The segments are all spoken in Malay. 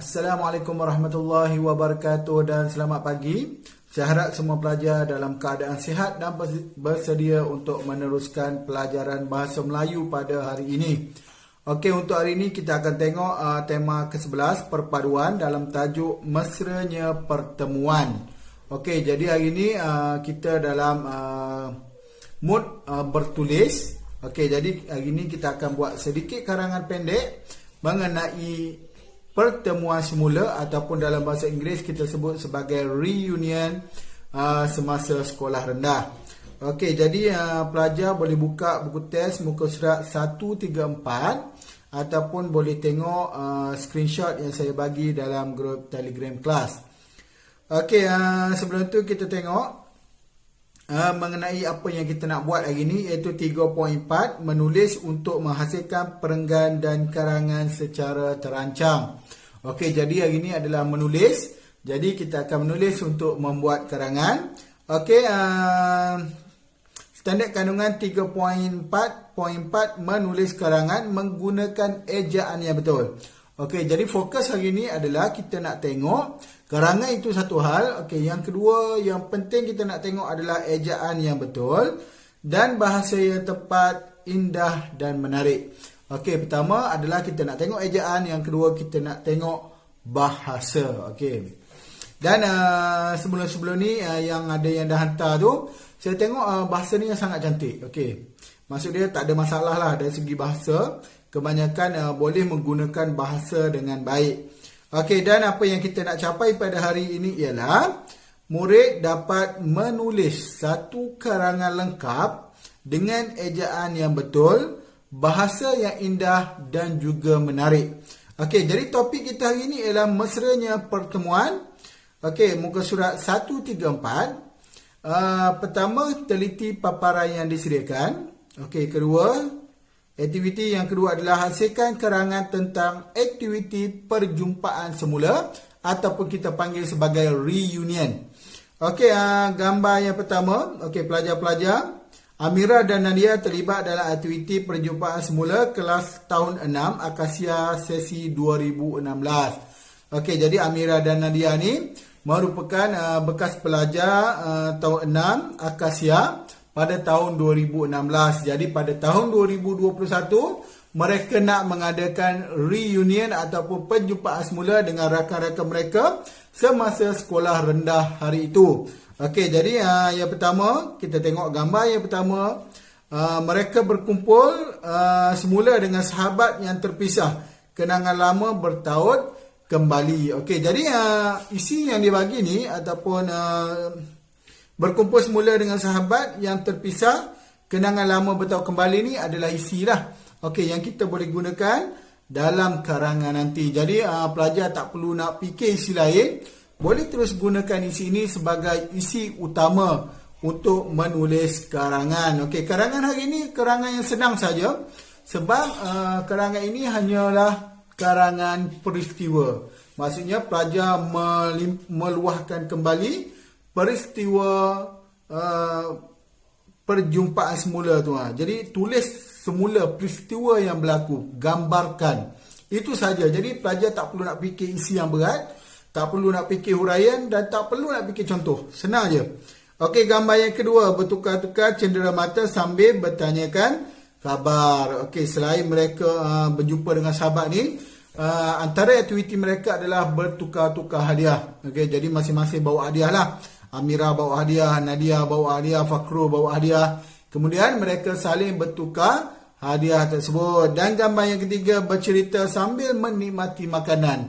Assalamualaikum warahmatullahi wabarakatuh dan selamat pagi. Saya harap semua pelajar dalam keadaan sihat dan bersedia untuk meneruskan pelajaran bahasa Melayu pada hari ini. Okey, untuk hari ini kita akan tengok tema ke-11 perpaduan dalam tajuk mesranya pertemuan. Okey, jadi hari ini kita dalam mood bertulis. Okey, jadi hari ini kita akan buat sedikit karangan pendek mengenai pertemuan semula ataupun dalam bahasa Inggeris kita sebut sebagai reunion semasa sekolah rendah. Okey, jadi pelajar boleh buka buku teks muka surat 134 ataupun boleh tengok screenshot yang saya bagi dalam grup Telegram kelas. Okey, sebelum tu kita tengok mengenai apa yang kita nak buat hari ini, iaitu 3.4 menulis untuk menghasilkan perenggan dan karangan secara terancang. Okey, jadi hari ini adalah menulis. Jadi kita akan menulis untuk membuat karangan. Okey, standard kandungan 3.4.4 menulis karangan menggunakan ejaan yang betul. Okey, jadi fokus hari ini adalah kita nak tengok karangan itu satu hal. Okey, yang kedua yang penting kita nak tengok adalah ejaan yang betul dan bahasa yang tepat, indah dan menarik. Okey, pertama adalah kita nak tengok ejaan, yang kedua kita nak tengok bahasa. Okey. Dan sebelum ni yang ada yang dah hantar tu, saya tengok bahasa ni yang sangat cantik. Okey. Maksud dia tak ada masalah lah dari segi bahasa. Kebanyakan boleh menggunakan bahasa dengan baik. Okey, dan apa yang kita nak capai pada hari ini ialah murid dapat menulis satu karangan lengkap dengan ejaan yang betul, bahasa yang indah dan juga menarik. Okey, jadi topik kita hari ini ialah mesranya pertemuan. Okey, muka surat 134. Pertama, teliti paparan yang disediakan. Okey, aktiviti yang kedua adalah hasilkan karangan tentang aktiviti perjumpaan semula ataupun kita panggil sebagai reunion. Okey, gambar yang pertama. Okey, pelajar-pelajar, Amira dan Nadia terlibat dalam aktiviti perjumpaan semula kelas tahun 6 Akasia sesi 2016. Okey, jadi Amira dan Nadia ni merupakan bekas pelajar tahun 6 Akasia pada tahun 2016. Jadi pada tahun 2021 mereka nak mengadakan reunion ataupun perjumpaan semula dengan rakan-rakan mereka semasa sekolah rendah hari itu. Okey, jadi yang pertama kita tengok gambar yang pertama. Mereka berkumpul semula dengan sahabat yang terpisah. Kenangan lama bertaut kembali. Okey, jadi isi yang dibagi ni ataupun berkumpul semula dengan sahabat yang terpisah, kenangan lama bertaut kembali ni adalah isi lah. Okey, yang kita boleh gunakan dalam karangan nanti. Jadi pelajar tak perlu nak fikir isi lain, boleh terus gunakan isi ini sebagai isi utama untuk menulis karangan. Okey, karangan hari ini karangan yang senang saja sebab karangan ini hanyalah karangan peristiwa. Maksudnya pelajar meluahkan kembali peristiwa perjumpaan semula tu. Jadi tulis semula peristiwa yang berlaku, gambarkan. Itu saja. Jadi pelajar tak perlu nak fikir isi yang berat, tak perlu nak fikir huraian dan tak perlu nak fikir contoh. Senang je. Okey, gambar yang kedua, bertukar-tukar cendera mata sambil bertanyakan khabar. Okey, selain mereka berjumpa dengan sahabat ni, antara aktiviti mereka adalah bertukar-tukar hadiah. Okey, jadi masing-masing bawa hadiah lah. Amira bawa hadiah, Nadia bawa hadiah, Fakrul bawa hadiah. Kemudian mereka saling bertukar hadiah tersebut. Dan gambar yang ketiga, bercerita sambil menikmati makanan.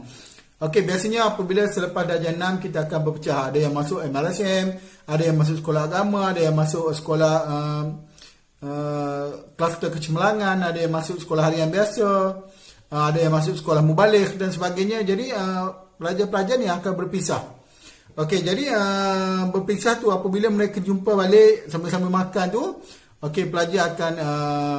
Okey, biasanya apabila selepas darjah 6 kita akan berpecah. Ada yang masuk MRSM, ada yang masuk sekolah agama, ada yang masuk sekolah kluster kecemerlangan, ada yang masuk sekolah harian biasa, ada yang masuk sekolah mubaligh dan sebagainya. Jadi pelajar-pelajar ni akan berpisah. Okey, jadi berpisah tu apabila mereka jumpa balik sama-sama makan tu, okey, pelajar akan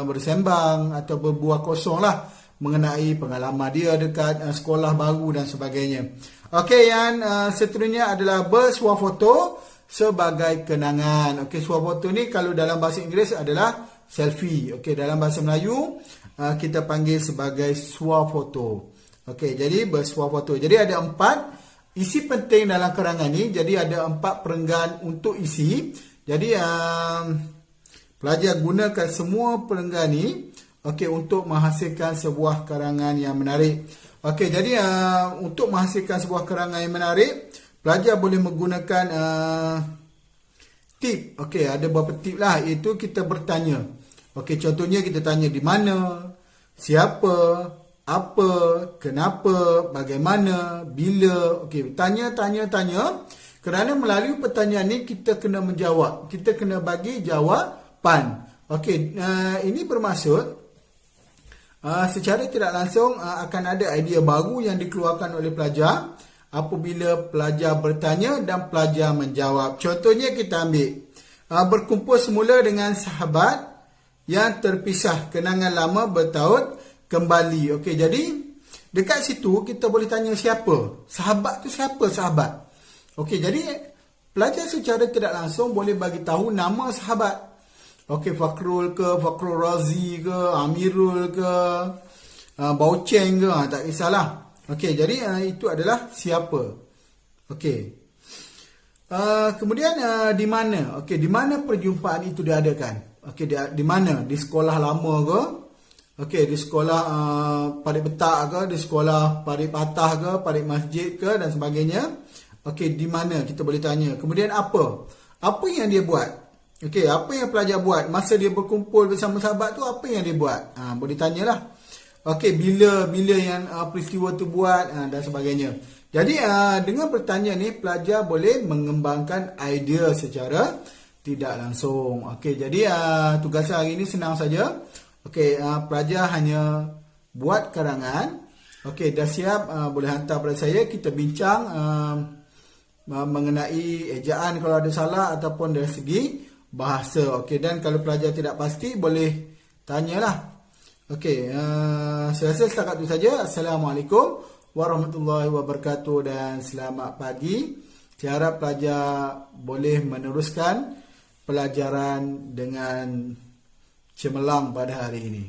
bersembang atau berbual kosong lah mengenai pengalaman dia dekat sekolah baru dan sebagainya. Okey, yang seterusnya adalah bersuah foto sebagai kenangan. Okey, suah foto ni kalau dalam bahasa Inggeris adalah selfie. Okey, dalam bahasa Melayu kita panggil sebagai suah foto. Okey, jadi bersuah foto. Jadi ada 4 isi penting dalam karangan ni. Jadi ada 4 perenggan untuk isi. Jadi pelajar gunakan semua perenggan ni okey untuk menghasilkan sebuah karangan yang menarik. Okey, jadi untuk menghasilkan sebuah karangan yang menarik, pelajar boleh menggunakan tip. Okey, ada beberapa tip lah, iaitu kita bertanya. Okey, contohnya kita tanya di mana, siapa, apa, kenapa, bagaimana, bila. Okey, tanya. Kerana melalui pertanyaan ni kita kena menjawab. Kita kena bagi jawapan. Okey, ini bermaksud secara tidak langsung akan ada idea baru yang dikeluarkan oleh pelajar apabila pelajar bertanya dan pelajar menjawab. Contohnya kita ambil berkumpul semula dengan sahabat yang terpisah, kenangan lama bertaut kembali. Okey, jadi dekat situ kita boleh tanya siapa? Sahabat tu siapa sahabat? Okey, jadi pelajar secara tidak langsung boleh bagi tahu nama sahabat. Okey, Fakrul ke, Fakrul Razi ke, Amirul ke, Baucheng ke, tak kisahlah. Okey, jadi itu adalah siapa. Okey. Kemudian di mana? Okey, di mana perjumpaan itu diadakan? Okey, di mana? Di sekolah lama ke? Okey, di sekolah parit betak ke, di sekolah parit patah ke, parit masjid ke dan sebagainya. Okey, di mana kita boleh tanya. Kemudian apa? Apa yang dia buat? Okey, apa yang pelajar buat masa dia berkumpul bersama sahabat tu, apa yang dia buat? Boleh tanyalah. Okey, bila yang peristiwa tu buat dan sebagainya. Jadi dengan bertanya ni pelajar boleh mengembangkan idea secara tidak langsung. Okey, jadi tugasan hari ini senang saja. Okey, pelajar hanya buat karangan. Okey, dah siap, boleh hantar pada saya. Kita bincang mengenai ejaan kalau ada salah ataupun dari segi bahasa. Okey, dan kalau pelajar tidak pasti boleh tanyalah. Okey, saya rasa setakat itu saja. Assalamualaikum warahmatullahi wabarakatuh dan selamat pagi. Saya harap pelajar boleh meneruskan pelajaran dengan cemerlang pada hari ini.